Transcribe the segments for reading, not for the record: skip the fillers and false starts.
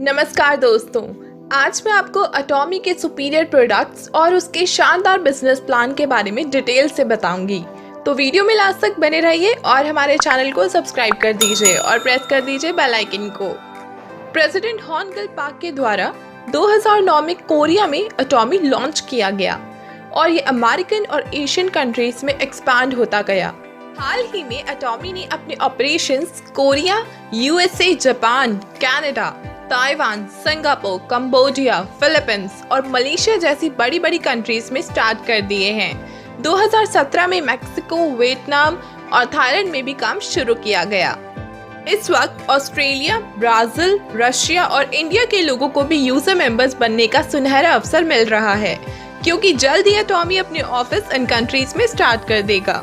नमस्कार दोस्तों, आज मैं आपको अटॉमी के सुपीरियर प्रोडक्ट्स और उसके शानदार बिजनेस प्लान के बारे में डिटेल से बताऊंगी। तो वीडियो में लास्ट तक बने रहिए और हमारे चैनल को सब्सक्राइब कर दीजिए और प्रेस कर दीजिए बेल आइकन को। प्रेसिडेंट हॉन गल पाक के द्वारा 2009 में कोरिया में अटॉमी लॉन्च किया गया और ये अमेरिकन और एशियन कंट्रीज में एक्सपैंड होता गया। हाल ही में अटॉमी ने अपने operations Korea, USA, Japan, Canada, Taiwan, Singapore, Cambodia, Philippines और मलेशिया जैसी बड़ी बड़ी कंट्रीज में स्टार्ट कर दिए हैं। 2017 में मैक्सिको, वियतनाम और थाईलैंड में भी काम शुरू किया गया। इस वक्त ऑस्ट्रेलिया, ब्राजील, रशिया और इंडिया के लोगों को भी यूजर मेंबर्स बनने का सुनहरा अवसर मिल रहा है, क्योंकि जल्द ही अटॉमी अपने ऑफिस इन कंट्रीज में स्टार्ट कर देगा।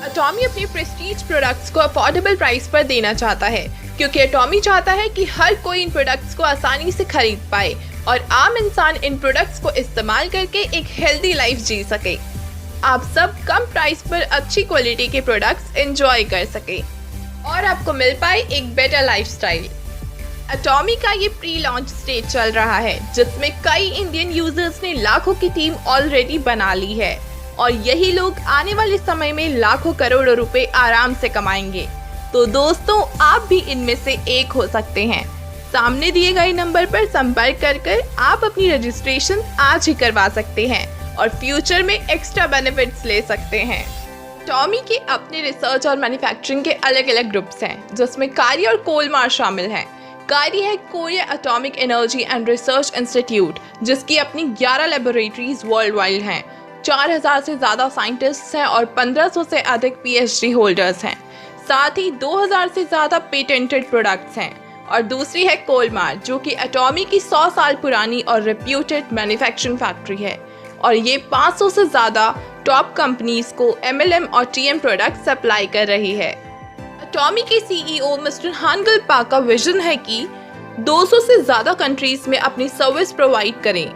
अटॉमी अपने प्रेस्टीज प्रोडक्ट्स को अफोर्डेबल प्राइस पर देना चाहता है, क्योंकि अटॉमी चाहता है कि हर कोई इन प्रोडक्ट्स को आसानी से खरीद पाए और आम इंसान इन प्रोडक्ट्स को इस्तेमाल करके एक हेल्दी लाइफ जी सके। आप सब कम प्राइस पर अच्छी क्वालिटी के प्रोडक्ट्स एंजॉय कर सके और आपको मिल पाए एक बेटर लाइफस्टाइल। अटॉमी का ये प्री लॉन्च स्टेज चल रहा है, जिसमें कई इंडियन यूजर्स ने लाखों की टीम ऑलरेडी बना ली है और यही लोग आने वाले समय में लाखों करोड़ों रुपए आराम से कमाएंगे। तो दोस्तों, आप भी इनमें से एक हो सकते हैं। सामने दिए गए नंबर पर संपर्क कर आप अपनी रजिस्ट्रेशन आज ही करवा सकते हैं और फ्यूचर में एक्स्ट्रा बेनिफिट्स ले सकते हैं। अटॉमी के अपने रिसर्च और मैन्युफैक्चरिंग के अलग अलग ग्रुप्स हैं, जिसमें कारी और कोलमार शामिल हैं। कारी है Korea atomic energy and research institute, जिसकी अपनी 11 लेबोरेटरीज वर्ल्ड वाइड हैं। 4000 से ज्यादा साइंटिस्ट्स हैं और 1500 से अधिक पीएचडी होल्डर्स हैं। साथ ही 2000 से ज्यादा पेटेंटेड प्रोडक्ट्स हैं। और दूसरी है कोलमार, जो कि अटॉमी की 100 साल पुरानी और रेप्यूटेड मैन्युफैक्चरिंग फैक्ट्री है और ये 500 से ज्यादा टॉप कंपनीज को MLM और TM प्रोडक्ट सप्लाई कर रही है। अटॉमी के CEO मिस्टर हॉन गल पाक का विजन है कि 200 से ज्यादा कंट्रीज में अपनी सर्विस प्रोवाइड करें।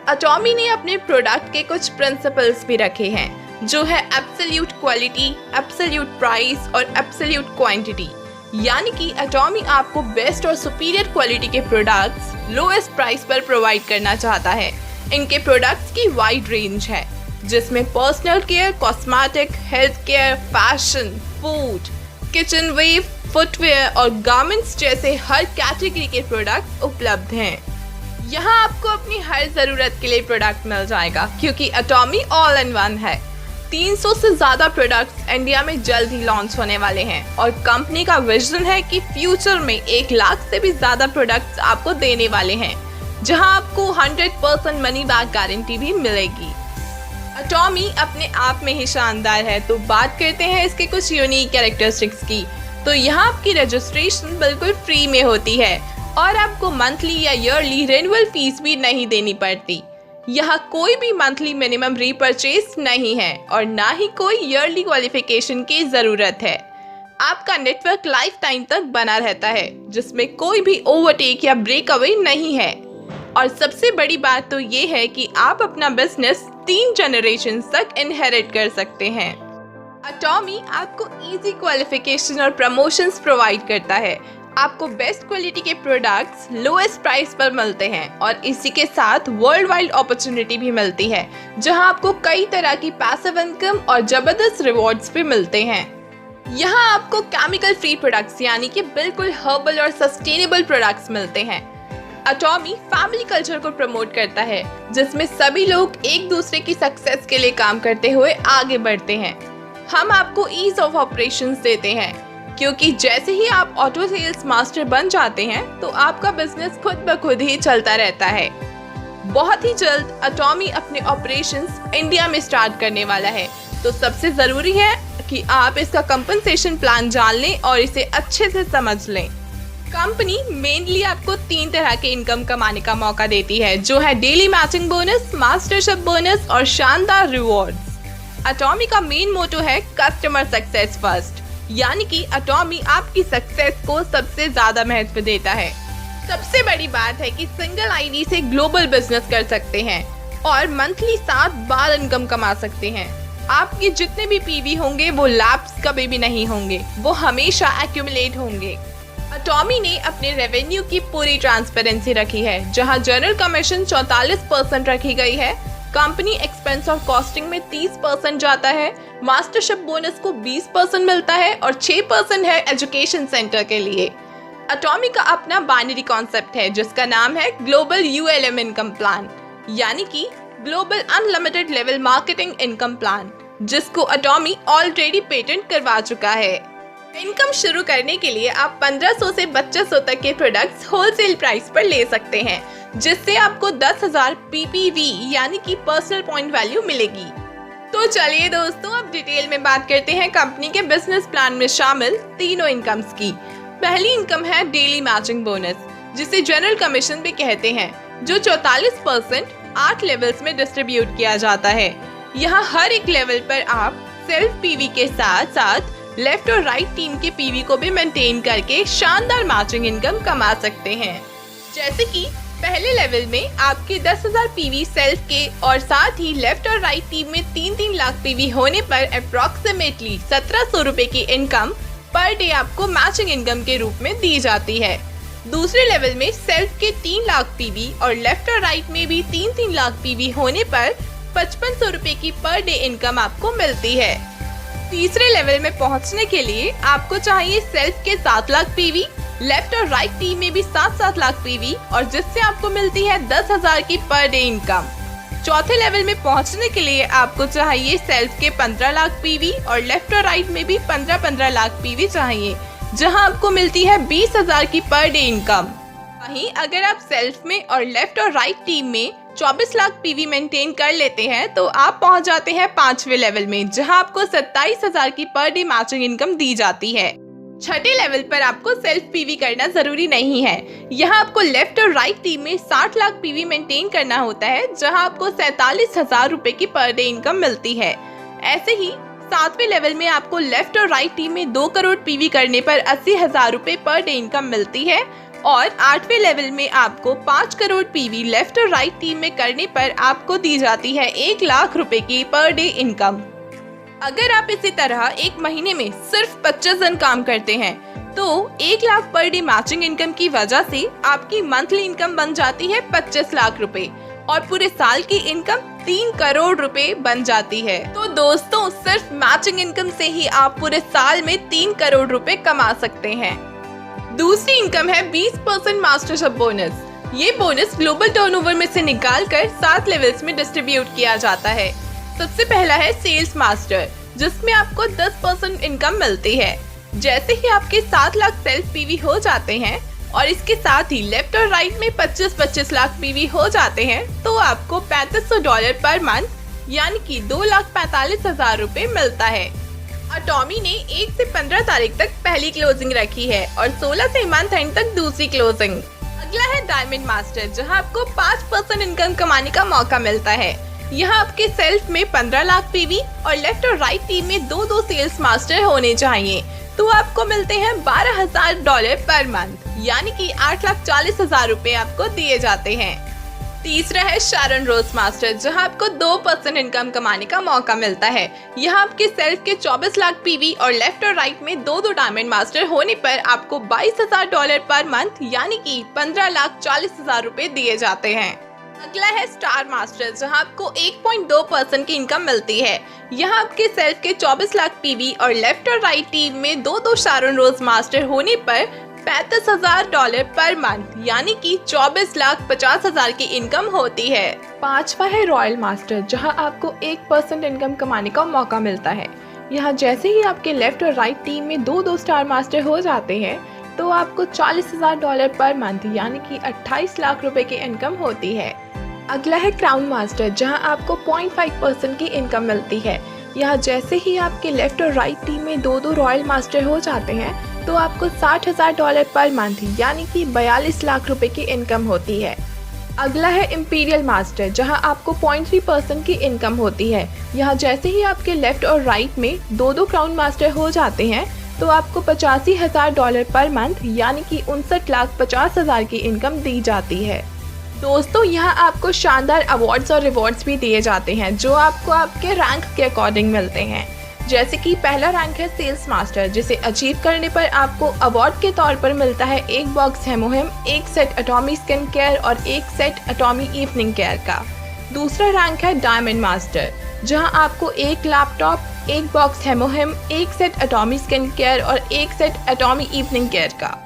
अटॉमी ने अपने प्रोडक्ट के कुछ प्रिंसिपल्स भी रखे हैं, जो है एब्सोल्यूट क्वालिटी, एब्सोल्यूट प्राइस और एब्सोल्यूट क्वांटिटी। यानी कि अटॉमी आपको बेस्ट और सुपीरियर क्वालिटी के प्रोडक्ट्स लोएस्ट प्राइस पर प्रोवाइड करना चाहता है। इनके प्रोडक्ट्स की वाइड रेंज है, जिसमें personal care, cosmetic, health care, fashion, food, kitchen ware, footwear और गारमेंट्स जैसे हर कैटेगरी के प्रोडक्ट उपलब्ध हैं। यहाँ आपको अपनी हर जरूरत के लिए प्रोडक्ट मिल जाएगा, क्योंकि अटॉमी ऑल इन वन है। 300 से ज्यादा प्रोडक्ट्स इंडिया में जल्द ही लॉन्च होने वाले हैं और कंपनी का विजन है कि फ्यूचर में 1 लाख से भी ज्यादा प्रोडक्ट्स आपको देने वाले हैं, जहां आपको 100% मनी बैक गारंटी भी मिलेगी। अटॉमी अपने आप में ही शानदार है, तो बात करते हैं इसके कुछ यूनिक कैरेक्टरिस्टिक्स की। तो यहाँ आपकी रजिस्ट्रेशन बिल्कुल फ्री में होती है और आपको मंथली या ईयरली रिन्यूअल फीस भी नहीं देनी पड़ती। यहाँ कोई भी मंथली मिनिमम रीपरचेज नहीं है और ना ही कोई ईयरली क्वालिफिकेशन की जरूरत है। आपका नेटवर्क लाइफ टाइम तक बना रहता है, जिसमें कोई भी ओवरटेक या ब्रेक अवे नहीं है। और सबसे बड़ी बात तो ये है कि आप अपना बिजनेस 3 जनरेशन तक इनहेरिट कर सकते हैं। अटॉमी आपको इजी क्वालिफिकेशन और प्रमोशंस प्रोवाइड करता है। आपको बेस्ट क्वालिटी के प्रोडक्ट्स लोएस्ट प्राइस पर मिलते हैं और इसी के साथ वर्ल्ड वाइड अपॉर्चुनिटी भी मिलती है, जहां आपको कई तरह की पैसिव इनकम और जबरदस्त रिवॉर्ड्स भी मिलते हैं। यहां आपको केमिकल फ्री प्रोडक्ट्स यानी कि बिल्कुल हर्बल और सस्टेनेबल प्रोडक्ट्स मिलते हैं। अटॉमी फैमिली कल्चर को प्रमोट करता है, जिसमें सभी लोग एक दूसरे की सक्सेस के लिए काम करते हुए आगे बढ़ते हैं। हम आपको ईज ऑफ ऑपरेशंस देते हैं, क्योंकि जैसे ही आप ऑटो सेल्स मास्टर बन जाते हैं तो आपका बिजनेस खुद ब खुद ही चलता रहता है। बहुत ही जल्द अटॉमी अपने ऑपरेशंस इंडिया में स्टार्ट करने वाला है, तो सबसे जरूरी है कि आप इसका कंपनसेशन प्लान जान लें और इसे अच्छे से समझ लें। कंपनी मेनली आपको 3 तरह के इनकम कमाने का मौका देती है, जो है daily matching bonus, mastership bonus और शानदार रिवॉर्ड्स। अटॉमी का मेन मोटो है कस्टमर सक्सेस फर्स्ट, यानी कि अटॉमी आपकी सक्सेस को सबसे ज्यादा महत्व देता है। सबसे बड़ी बात है कि सिंगल आईडी से ग्लोबल बिजनेस कर सकते हैं और मंथली 7 बार इनकम कमा सकते हैं। आपके जितने भी पीवी होंगे वो लैप्स कभी भी नहीं होंगे, वो हमेशा एक्यूमुलेट होंगे। अटॉमी ने अपने रेवेन्यू की पूरी ट्रांसपेरेंसी रखी है, जहां जनरल कमीशन 44% रखी गई है, कंपनी एक्सपेंस और कॉस्टिंग में 30% जाता है, मास्टरशिप बोनस को 20% मिलता है और 6% है एजुकेशन सेंटर के लिए। अटॉमी का अपना बाइनरी कॉन्सेप्ट है जिसका नाम है ग्लोबल ULM इनकम प्लान, यानी कि global unlimited level marketing income plan, जिसको अटॉमी ऑलरेडी पेटेंट करवा चुका है। इनकम शुरू करने के लिए आप 1500 से 2500 तक के प्रोडक्ट्स होलसेल प्राइस पर ले सकते हैं, जिससे आपको 10,000 PPV यानी कि पर्सनल पॉइंट वैल्यू मिलेगी। तो चलिए दोस्तों, अब डिटेल में बात करते हैं कंपनी के बिजनेस प्लान में शामिल तीनों इनकम्स की। पहली इनकम है डेली मैचिंग बोनस, जिसे जनरल कमीशन भी कहते हैं, जो 44% 8 लेवल्स में डिस्ट्रीब्यूट किया जाता है। यहाँ हर एक लेवल पर आप सेल्फ PV के साथ साथ लेफ्ट और राइट टीम के PV को भी मेंटेन करके शानदार मैचिंग इनकम कमा सकते हैं। जैसे कि पहले लेवल में आपके 10,000 PV सेल्फ के और साथ ही लेफ्ट और राइट टीम में 3-3 लाख PV होने पर अप्रोक्सीमेटली 1700 रुपए की इनकम पर डे आपको मैचिंग इनकम के रूप में दी जाती है। दूसरे लेवल में सेल्फ के 3 लाख PV और लेफ्ट और राइट में भी 3-3 लाख PV होने पर 5500 रुपए की पर डे इनकम आपको मिलती है। तीसरे लेवल में पहुंचने के लिए आपको चाहिए सेल्फ के 7 लाख PV, लेफ्ट और राइट टीम में भी 7-7 लाख PV और जिससे आपको मिलती है 10,000 की पर डे इनकम। चौथे लेवल में पहुंचने के लिए आपको चाहिए सेल्फ के 15 लाख PV और लेफ्ट और राइट में भी 15-15 लाख PV चाहिए, जहां आपको मिलती है 20,000 की पर डे इनकम। वहीं अगर आप सेल्फ में और लेफ्ट और राइट टीम में 24 लाख PV मेंटेन कर लेते हैं तो आप पहुंच जाते हैं 5वें लेवल में, जहां आपको 27,000 की पर डे मैचिंग इनकम दी जाती है। छठे लेवल पर आपको सेल्फ PV करना जरूरी नहीं है। यहाँ आपको लेफ्ट और राइट टीम में 60 लाख PV मेंटेन करना होता है, जहाँ आपको 47,000 रुपए की पर डे इनकम मिलती है। ऐसे ही 7वें लेवल में आपको लेफ्ट और राइट टीम में 2 करोड़ PV करने पर 80,000 रुपए पर डे इनकम मिलती है और 8वें लेवल में आपको 5 करोड़ PV लेफ्ट और राइट टीम में करने पर आपको दी जाती है 1 लाख रुपए की पर डे इनकम। अगर आप इसी तरह एक महीने में सिर्फ 25 दिन काम करते हैं तो 1 lakh per day matching income की वजह से आपकी मंथली इनकम बन जाती है 25 लाख रुपए और पूरे साल की इनकम 3 करोड़ रुपए बन जाती है। तो दोस्तों, सिर्फ मैचिंग इनकम से ही आप पूरे साल में 3 करोड़ रुपए कमा सकते हैं। दूसरी इनकम है 20% मास्टरशिप बोनस। ये बोनस ग्लोबल टर्नओवर में से निकालकर 7 लेवल्स में डिस्ट्रीब्यूट किया जाता है। सबसे पहला है सेल्स मास्टर, जिसमें आपको 10% इनकम मिलती है। जैसे ही आपके 7 लाख सेल्फ PV हो जाते हैं और इसके साथ ही लेफ्ट और राइट में 25-25 लाख PV हो जाते हैं तो आपको $3500 पर मंथ यानी कि 2,45,000 रुपए मिलता है। अटॉमी ने 1 से 15 तारीख तक पहली क्लोजिंग रखी है और 16 से मंथ एंड तक दूसरी क्लोजिंग। अगला है डायमंड मास्टर, जहां आपको 5% इनकम कमाने का मौका मिलता है। यहाँ आपके सेल्फ में 15 लाख PV और लेफ्ट और राइट टीम में 2-2 सेल्स मास्टर होने चाहिए, तो आपको मिलते हैं $12,000 पर मंथ यानी कि 8,40,000 रुपए आपको दिए जाते हैं। तीसरा है शारन रोज मास्टर, जहां आपको 2% इनकम कमाने का मौका मिलता है। यहाँ आपके सेल्फ के 24 लाख PV और लेफ्ट और राइट में 2-2 डायमंड मास्टर होने पर आपको $22,000 पर मंथ यानी कि 15,40,000 रुपए दिए जाते हैं। अगला है स्टार मास्टर, जहां आपको 1.2% की इनकम मिलती है। यहाँ आपके सेल्फ के 24 लाख PV और लेफ्ट और राइट टीम में 2-2 शारन रोज मास्टर होने पर $35,000 पर मंथ यानी कि 24,50,000 की इनकम होती है। पांचवा है रॉयल मास्टर, जहां आपको 1% इनकम कमाने का मौका मिलता है। यहाँ जैसे ही आपके लेफ्ट और राइट टीम में 2-2 स्टार मास्टर हो जाते हैं तो आपको $40,000 पर मंथ यानी कि 28 लाख रुपए की इनकम होती है। अगला है क्राउन मास्टर, जहां आपको 0.5% की इनकम मिलती है। यहाँ जैसे ही आपके लेफ्ट और राइट टीम में 2-2 रॉयल मास्टर हो जाते हैं तो आपको $60,000 पर मंथ यानी कि 42 लाख रुपए की इनकम होती है। अगला है इम्पीरियल मास्टर, जहां आपको 0.3% की इनकम होती है। यहाँ जैसे ही आपके लेफ्ट और राइट में 2-2 क्राउन मास्टर हो जाते हैं तो आपको $85,000 पर मंथ यानी कि 59,50,000 की इनकम दी जाती है। दोस्तों, यहाँ आपको शानदार अवार्ड्स और रिवॉर्ड्स भी दिए जाते हैं जो आपको आपके रैंक के अकॉर्डिंग मिलते हैं। जैसे कि पहला रैंक है सेल्स मास्टर, जिसे अचीव करने पर आपको अवार्ड के तौर पर मिलता है 1 box Hemohim, 1 set Atomy skin care और 1 सेट एटॉमी इवनिंग केयर का। दूसरा रैंक है डायमंड मास्टर, जहां आपको 1 laptop, 1 box Hemohim, 1 set Atomy skin care और 1 सेट एटॉमी इवनिंग केयर का।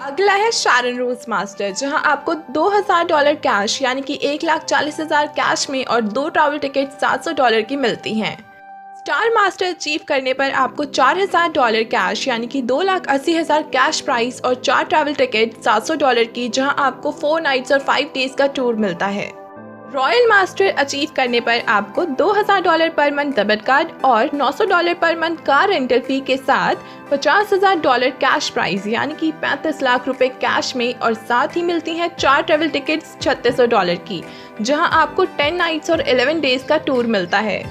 अगला है शारन रोज मास्टर, जहां आपको $2000 कैश यानी कि 1,40,000 कैश में और 2 ट्रैवल टिकट $700 की मिलती हैं। स्टार मास्टर अचीव करने पर आपको $4000 कैश यानी कि 2,80,000 कैश प्राइस और 4 ट्रैवल टिकट $700 की, जहां आपको 4 नाइट्स और 5 डेज का टूर मिलता है। रॉयल मास्टर अचीव करने पर आपको $2000 पर मंथ डेबिट कार्ड और $900 पर मंथ कार रेंटल फी के साथ $50,000 कैश प्राइस यानी कि 35 लाख रुपए कैश में और साथ ही मिलती हैं 4 ट्रेवल टिकट्स $3600 की, जहां आपको 10 नाइट्स और 11 डेज का टूर मिलता है।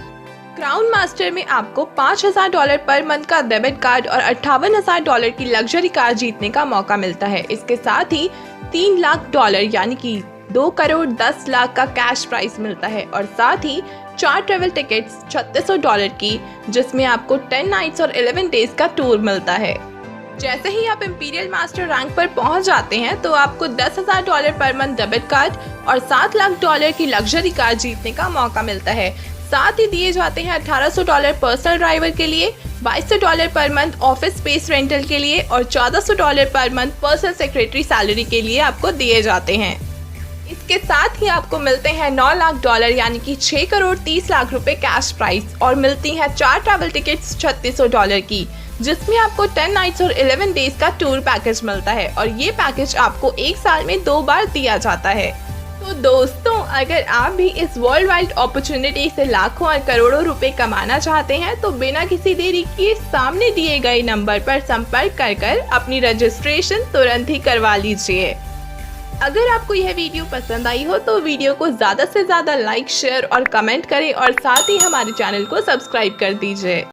क्राउन मास्टर में आपको $5000 पर मंथ का डेबिट कार्ड और $58,000 की लग्जरी कार जीतने का मौका मिलता है। इसके साथ ही $3 लाख यानी कि 2 करोड़ 10 लाख का कैश प्राइस मिलता है और साथ ही 4 ट्रेवल टिकट्स $3600 की, जिसमें आपको 10 नाइट्स और 11 डेज का टूर मिलता है। जैसे ही आप इंपीरियल मास्टर रैंक पर पहुंच जाते हैं तो आपको $10,000 पर मंथ डेबिट कार्ड और $7 लाख की लग्जरी कार जीतने का मौका मिलता है। साथ ही दिए जाते हैं $1800 पर्सनल ड्राइवर के लिए, $2200 per month office space rental के लिए और $1400 per month personal secretary salary के लिए आपको दिए जाते हैं। इसके साथ ही आपको मिलते हैं $9 लाख यानी कि 6 करोड़ 30 लाख रुपए कैश प्राइस और मिलती हैं 4 ट्रैवल टिकट्स $3600 की, जिसमें आपको 10 नाइट्स और 11 डेज का टूर पैकेज मिलता है और ये पैकेज आपको 1 साल में 2 बार दिया जाता है। तो दोस्तों, अगर आप भी इस वर्ल्ड वाइड अपॉर्चुनिटी से लाखों और करोड़ों रुपए कमाना चाहते हैं तो बिना किसी देरी किए सामने दिए गए नंबर पर संपर्क कर अपनी रजिस्ट्रेशन तुरंत ही करवा लीजिए। अगर आपको यह वीडियो पसंद आई हो तो वीडियो को ज़्यादा से ज़्यादा लाइक, शेयर और कमेंट करें और साथ ही हमारे चैनल को सब्सक्राइब कर दीजिए।